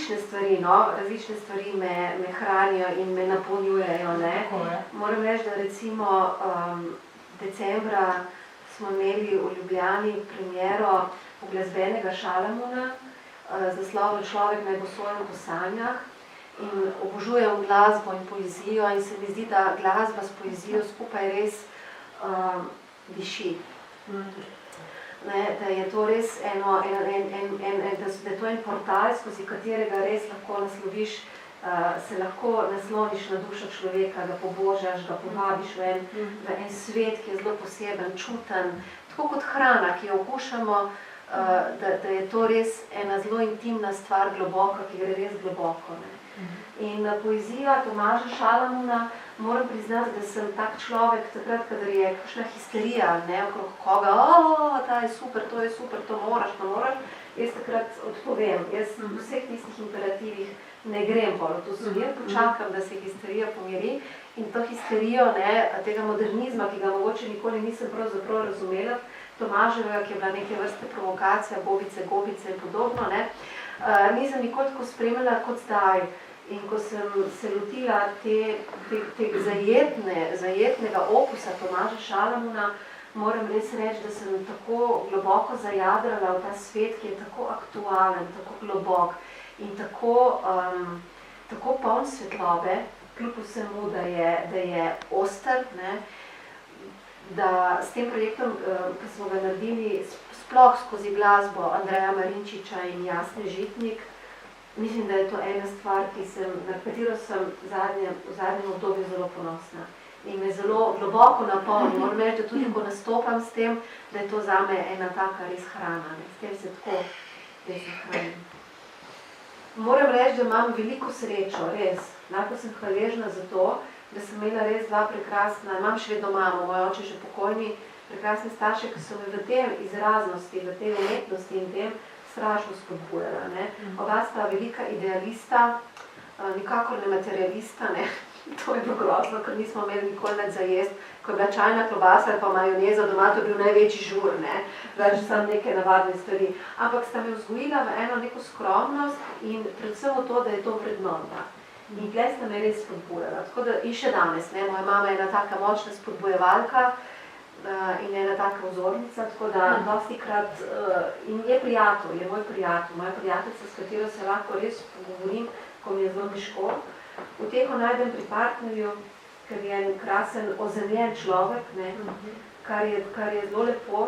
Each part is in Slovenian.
različne stvari, različne stvari me hranijo in me napolnjujejo, ne. Moram reči, da recimo decembra smo imeli v Ljubljani premiero uglasbenega Šalamuna z naslovom Človek naj bo sojen po sanjah in obožujem glasbo in poezijo in se mi zdi, da glasba s poezijo skupaj res diši. Da je to res da je to en portal, skozi katerega res lahko nasloviš, se lahko nasloniš na dušo človeka, ga pobožaš, ga povabiš v en svet, ki je zelo poseben, čuten, tako kot hrana, ki jo okušamo, da je to res ena zelo intimna stvar, globoka, ki gre res globoko. In poezija Tomaža Šalamuna, moram priznati, da sem tak človek takrat, kadar je kakšna histerija, okrog koga, ta je super, to moraš, jaz takrat odpovem. Jaz v vseh tistih imperativih ne grem bolj v to smer, počakam, da se histerija pomiri in to histerijo tega modernizma, ki ga mogoče nikoli nisem pravzaprav razumela, Tomaževega, ki je bila neke vrste provokacija, gobice in podobno, nisem nikoli tako spremljala kot zdaj. In ko sem se lotila tega zajetnega opusa Tomaža Šalamuna, moram res reči, da sem tako globoko zajadrala v ta svet, ki je tako aktualen, tako globok in tako poln svetlobe, kljub vsemu, da je oster, da s tem projektom, ki smo ga naredili, sploh skozi glasbo Andreja Marinčiča in Jasne Žitnik, mislim, da je to ena stvar, na katero sem v zadnjem obdobju zelo ponosna. In me zelo globoko napolni. Moram reči, da tudi ko nastopam s tem, da je to zame ena taka res hrana. S tem se tako res nahranim. Moram reči, da imam veliko srečo, res. Lahko sem hvaležna za to, da sem imela res dva prekrasna, imam še vedno mamo, moj oče že pokojni, prekrasne starše, ki so me v tem izraznosti, v tej umetnosti in tem strašno spodbujala. Oba sta velika idealista, nikakor ne materialista, to je bilo grozno, ker nismo imeli nikoli nič za jest, ko je bila čajna klobasa ali pa majoneza doma, to je bil največji žur, več samo neke navadne stvari. Ampak sta me vzgojila v eno neko skromnost in predvsem v to, da je to vrednota. In tle sta me res spodbujala. Tako da in še danes, moja mama je ena taka močna spodbojevalka, in ena taka vzornica, tako da dostikrat, in je prijatelj, je moj prijatelj, moja prijateljica, s katero se lahko res pogovorim, ko mi je zelo težko. Uteho najdem pri partnerju, ker je en krasen, ozemljen človek, kar je zelo lepo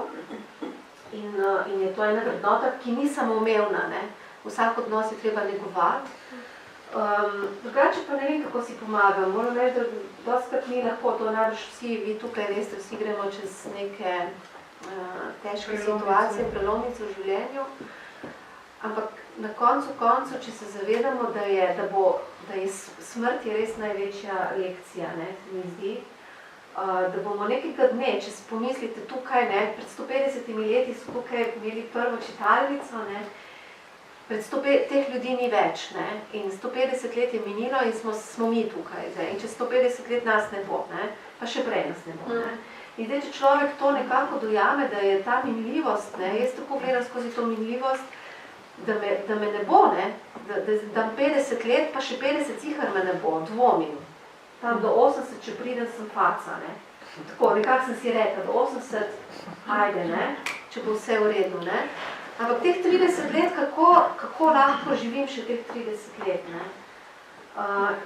in je to ena vrednota, ki ni samoumevna, vsak odnos je treba negovati. Drugače pa ne vem, kako si pomagam. Moram reči, da dostikrat mi lahko, to najbrž vsi, vi tukaj veste, vsi gremo čez neke težke situacije, prelomnice v življenju, ampak na koncu, če se zavedamo, da je smrt je res največja lekcija, se mi zdi, da bomo nekega dne, če si pomislite tukaj, pred 150 leti so tukaj imeli prvo čitalnico, pred teh ljudi ni več, in 150 let je minilo in smo mi tukaj zdaj. In čez 150 let nas ne bo, pa še prej nas ne bo. In zdaj, če človek to nekako dojame, da je ta minljivost, jaz tako gledam skozi to minljivost, da me ne bo, da 50 let, pa še 50 cihar me ne bo, dvomim. Tam do 80, če pridem, sem faca, Tako, nekako sem si rekla, do 80, ajde, če bo vse v redu, Ampak teh 30 let, kako lahko živim še teh 30 let,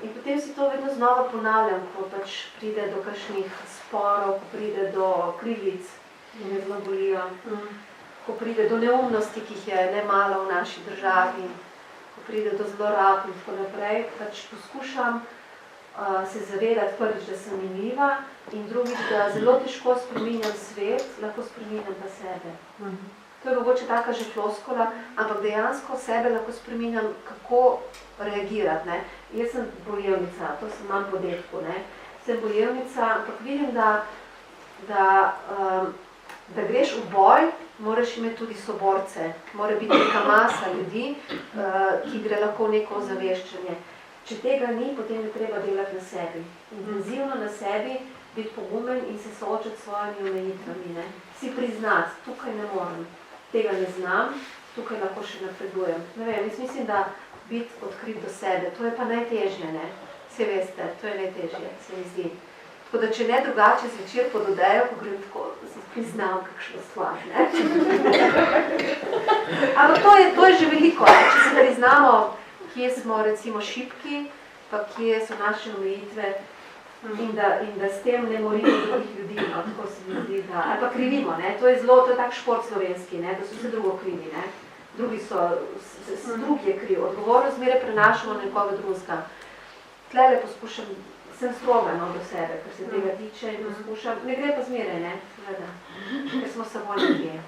In potem si to vedno znova ponavljam, ko pač pride do kakšnih sporov, ko pride do krivic, ki me zelo bolijo, ko pride do neumnosti, ki jih je nemalo v naši državi, ko pride do zlorab in tako naprej, pač poskušam se zavedati prvič, da sem minljiva in drugič, da zelo težko spreminjam svet, lahko spreminjam pa sebe. To je mogoče taka že floskola, ampak dejansko sebe lahko spreminjam, kako reagirati. Jaz sem bojevnica, to sem imam po detku. Sem bojevnica, ampak vidim, da greš v boj, moraš imeti tudi soborce. Mora biti neka masa ljudi, ki gre lahko v neko ozaveščanje. Če tega ni, potem je treba delati na sebi. Intenzivno na sebi, biti pogumen in se soočati s svojimi omejitvami. Si priznati, tukaj ne morem. Tega ne znam, tukaj lahko še napredujem. Ne vem, jaz mislim, da biti odkrit do sebe. To je pa najtežje, ne? Vse veste, to je najtežje, se mi zdi. Tako da, če ne drugače zvečer pod odejo, ko grem tako, se priznam kakšno stvar, ne? Ampak to je že veliko, ne? Če se priznamo, kje smo recimo šibki, pa kje so naše omejitve in da s tem ne morimo drugih ljudi, no? Tako se mi zdi, da, ali pa krivimo, ne? To je tak šport slovenski, ne? Da so vse drugo krivi, ne? Drugi drugi je kriv, odgovornost zmeraj prenašamo na nekoga drugega. Tlele poskušam, sem stroga do sebe, kar se tega tiče in poskušam, ne gre pa zmeraj, ne? Seveda, ker smo samo nekje.